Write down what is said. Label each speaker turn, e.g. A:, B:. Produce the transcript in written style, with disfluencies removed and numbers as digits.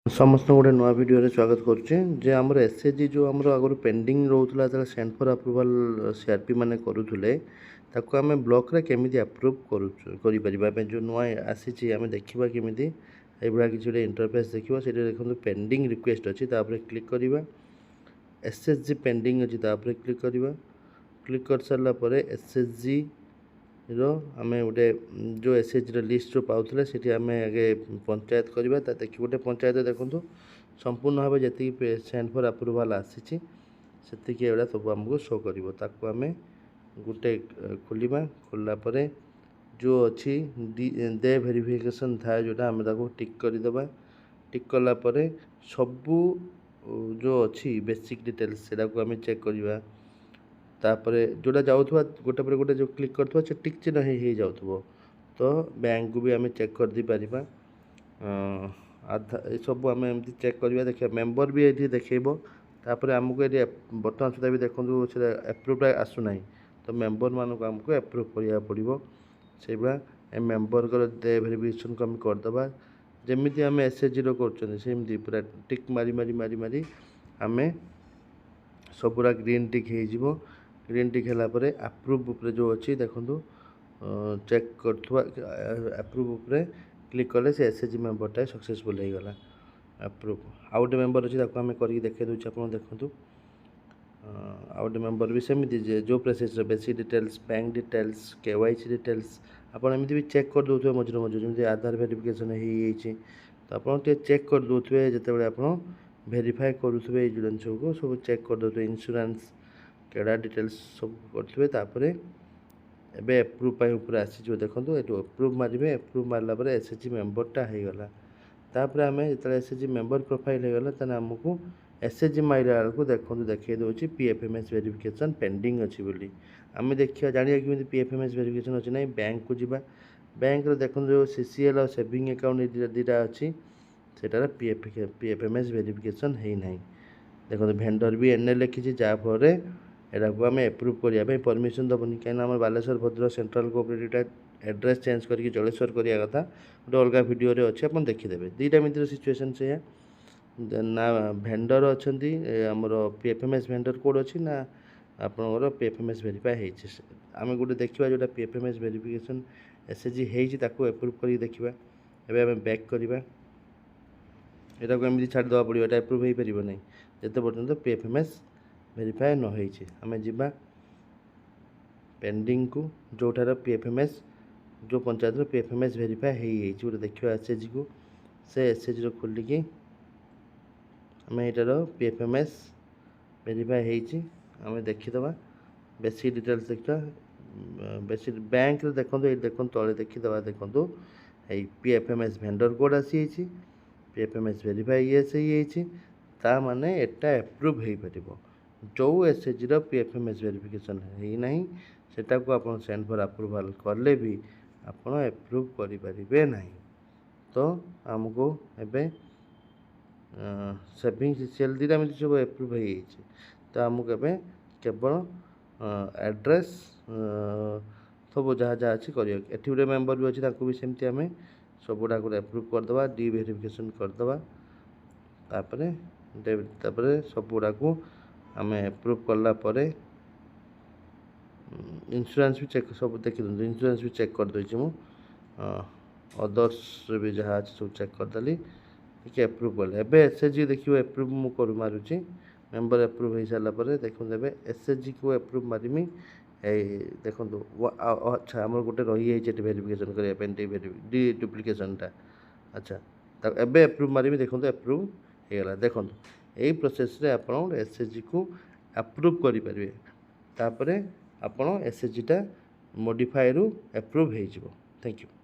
A: समस्त गोटे नुआ वीडियो स्वागत करुचे जे आमर एसएचजी जो आमर आगु पेंडिंग रोला सेंड फॉर अप्रूवल सीआरपी मैंने करूले ताको आम ब्लॉक रे केमिति अप्रूव करें जो नुआ आसी आम देखा केमी ये किसी गोटे इंटरफेस देखा से देखो पेंडिंग रिक्वेस्ट अच्छी क्लिक करवा एसएचजी पेंडिंग अच्छी क्लिक करवा क्लिक कर सारापर एसएचजी आम गोटे जो एसएचजी लिस्ट जो पाते से आम आगे पंचायत करवा देखिए गोटे पंचायत देखो संपूर्ण भाव जी सेंड फॉर अप्रूवल आसी से सब आमको शो कर आम गोटे खोलवा खोलने जो अच्छी दे वेरिफिकेशन था जोटा आम टिक करदे टिक कलापर सबू जो अच्छी बेसिक डिटेल्स से आम चेक करवा तापर जोटा जाऊँ गोटे पर गोटे जो क्लिक कर टिक चिन्ह हो जाऊ तो बैंक को भी आम चेक कर दी पारिबा आधार सब आम एमती चेक करवा देखिए मेंबर भी ये देखेब तापर आमको ये बर्तमान सुधा भी देखो से एप्रूव आसूना तो मेंबर मानक आमको एप्रूव करा पड़ो से भाया मेंबर दे वेरिफिकेशन को आम करदे जमी आम एसएचजी करमती पूरा टिक मारी मारी मारी मारी आम सबूरा ग्रीन टिक हो ग्रीन टिक है अप्रूव उपरे जो अच्छी देखो चेक कर अप्रूव उपरे क्लिक कले से एसएचजी मेंबरटा सक्सेसफुल हो गला अप्रूव आउ गोटे मेंबर अच्छी आम कर देखे दूसरे आप देखूँ आउ गोटे मेंबर भी सेमती जो process basic details bank details KYC details आपड़ एमती भी चेक कर दे मझे मझे जमी आधार वेरिफिकेशन हो तो आप चेक कर दे जिते आप वेरीफाए करुवे जिन को सब चेक कर दे इंश्योरेंस केड़ा डिटेल्स सब करें एवं एप्रूव ऊपर आसी देखो ये एप्रूव मारे एप्रूव मारला एसएचजी मेंबरटा हो गला तापर आम जो एसएचजी मेंबर प्रोफाइल हो गला तेना आमको एसएचजी मारा बेलू देखो देखे दूसरी पीएफएमएस वेरिफिकेशन पेंडिंग अच्छी बोली आम देखा जाना कि पीएफएमएस वेरिफिकेशन अच्छी ना बैंक को जीवा बैंक देखो जो सीसीएल और सेविंग अकाउंट दीटा अच्छी सेटार पीएफएमएस वेरिफिकेशन होना देखो भेंडर भी एने लिखी जहाँफल यहाँ को आम एप्रूव करने परमिशन दबनी कहीं Baleshwar Bhadrak central cooperative address change करके जलेश्वर करवा कथा गोटे अलग भिडियो अच्छे आप देखीदे दुईटा मित्र सिचुएसन से ना भेंडर अच्छा आमर पीएफएमएस भेंडर कोड अच्छी ना आपंकर पीएफएमएस वेरीफाए आम गोटे देखा जोटा पीएफएमएस वेरिफिकेशन एसएचजी हो एप्रूव कर देखा एवं आम बैक करवा यहाँ को एमती छाड़देवा पड़ो ये एप्रूव हो पार ना जिते पर्यटन पीएफएमएस वेरीफाए न होइछे आम जीवा पेंडिंग को जोठार पीएफएमएस जो पंचायत पीएफएमएस वेरीफाए हो देखा एसएचजी को से एसएचजी खोलिकी आम यार पीएफएमएस वेरीफाए होमें देखीदे बेसिक डिटेल्स देखा बेसिक बैंक देखो ये देखो तले देखीदे देखो पीएफएमएस भेंडर कोड आसी पीएफएमएस वेरीफाए येस ता माने एटा एप्रूव हो पार जो एसएचजी पीएफएमएस वेरिफिकेशन होना सेटा को आप सेंड फॉर अप्रूवल कले भी आप एप्रूव करें ना तो आमको एवं सेविंग सीसीएल दीटा मिलती सब एप्रूव हो तो आमको एवं केवल एड्रेस सब जहाँ जहाँ अच्छी कर गोटे मेंबर भी अच्छी भी सेमती आम सब गुड़ा एप्रूव करदे डी वेरिफिकेशन करदे सब गुड़ा को आम एप्रूव कलापर इंश्योरेंस भी चेक सब देखी दिखाँ इंश्योरेंस भी चेक कर देती अदर्स भी जहाँ अच्छे सब चेक करदेली ठीक एप्रूव कले एवं एसएचजी देखिए एप्रूव मुझे मारुची मेंबर एप्रूव हो सारापर देखो एसएचजी को एप्रूव मारमी देखो अच्छा आम गोटे रही है वेरिफिकेशन करने डी डुप्लिकेशनटा अच्छा एवं एप्रूव मारमी देखो एप्रूव होगा देखो यही प्रोसेस रे आप एसएचजी को अप्रूव करें तापर आप एसएचजी टा मॉडिफाई रु एप्रूव हो थैंक यू।